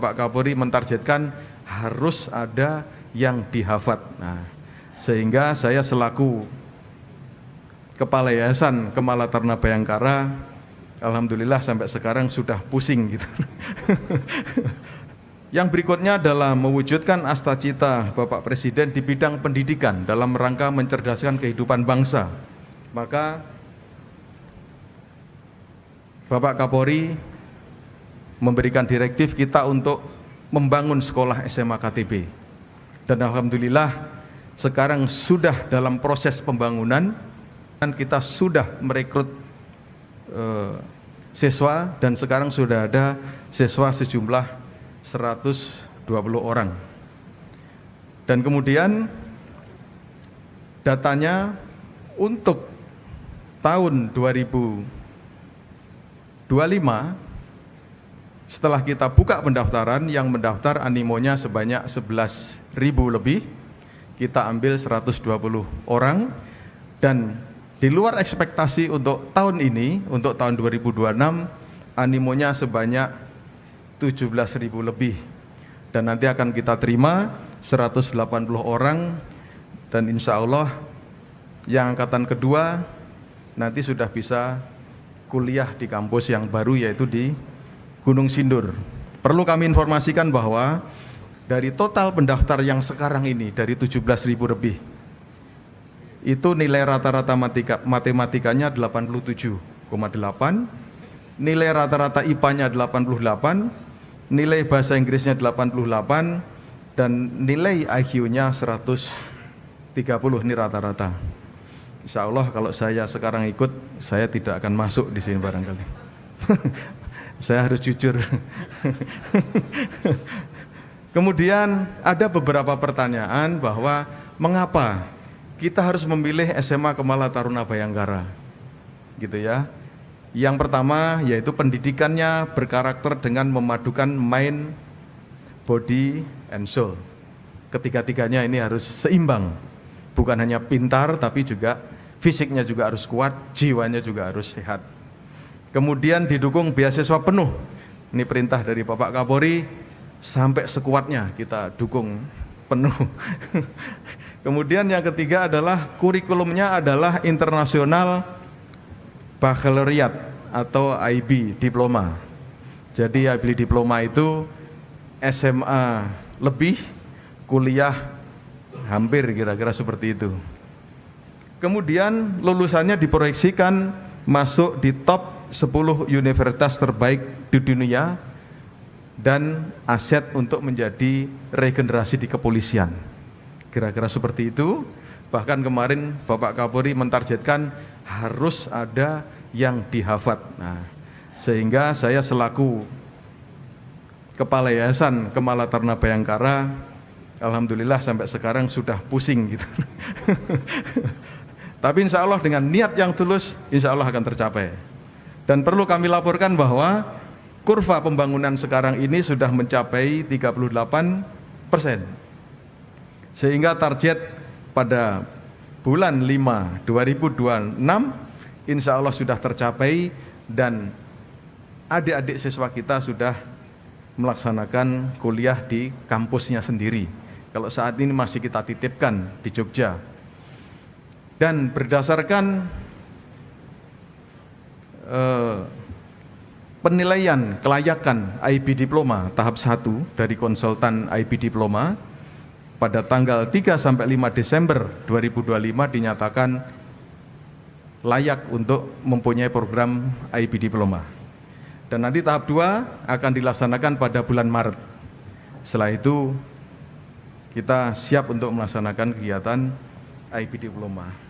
Pak Kapolri mentargetkan harus ada yang dihafat. Nah, sehingga saya selaku Kepala Yayasan Kemala Taruna Bayangkara, alhamdulillah sampai sekarang sudah pusing gitu. Yang berikutnya adalah mewujudkan asta-cita Bapak Presiden di bidang pendidikan dalam rangka mencerdaskan kehidupan bangsa. Maka Bapak Kapolri memberikan direktif kita untuk membangun sekolah SMA KTB. Dan alhamdulillah sekarang sudah dalam proses pembangunan dan kita sudah merekrut siswa dan sekarang sudah ada siswa sejumlah 120 orang. Dan kemudian datanya untuk tahun 2025 setelah kita buka pendaftaran, yang mendaftar animonya sebanyak 11.000 lebih, kita ambil 120 orang, dan di luar ekspektasi untuk tahun ini, untuk tahun 2026, animonya sebanyak 17.000 lebih, dan nanti akan kita terima 180 orang, dan insya Allah yang angkatan kedua nanti sudah bisa kuliah di kampus yang baru, yaitu di Gunung Sindur. Perlu kami informasikan bahwa dari total pendaftar yang sekarang ini, dari 17.000 lebih, itu nilai rata-rata matematikanya 87,8, nilai rata-rata IPA-nya 88, nilai bahasa Inggrisnya 88, dan nilai IQ-nya 130, ini rata-rata. Insya Allah kalau saya sekarang ikut, saya tidak akan masuk di sini barangkali. Saya harus jujur. Kemudian ada beberapa pertanyaan bahwa mengapa kita harus memilih SMA Kemala Taruna Bayangkara, gitu ya. Yang pertama yaitu pendidikannya berkarakter dengan memadukan mind, body, and soul. Ketiga-tiganya ini harus seimbang, bukan hanya pintar tapi juga fisiknya juga harus kuat, jiwanya juga harus sehat. Kemudian didukung beasiswa penuh. Ini perintah dari Bapak Kapolri, sampai sekuatnya kita dukung penuh. Kemudian yang ketiga adalah kurikulumnya adalah internasional baccalaureate atau IB diploma. Jadi IB diploma itu SMA lebih, kuliah hampir, kira-kira seperti itu. Kemudian lulusannya diproyeksikan masuk di top 10 universitas terbaik di dunia dan aset untuk menjadi regenerasi di kepolisian. Kira-kira seperti itu. Bahkan kemarin Bapak Kapolri mentargetkan harus ada yang dihafat. Nah, sehingga saya selaku Kepala Yayasan Kemala Taruna Bayangkara, alhamdulillah sampai sekarang sudah pusing gitu. Tapi insya Allah dengan niat yang tulus, insya Allah akan tercapai. Dan perlu kami laporkan bahwa kurva pembangunan sekarang ini sudah mencapai 38%. Sehingga target pada bulan 5 2026 insya Allah sudah tercapai dan adik-adik siswa kita sudah melaksanakan kuliah di kampusnya sendiri. Kalau saat ini masih kita titipkan di Jogja. Dan berdasarkan penilaian kelayakan IB Diploma tahap 1 dari konsultan IB Diploma pada tanggal 3 sampai 5 Desember 2025 dinyatakan layak untuk mempunyai program IB Diploma. Dan nanti tahap 2 akan dilaksanakan pada bulan Maret. Setelah itu kita siap untuk melaksanakan kegiatan IB Diploma.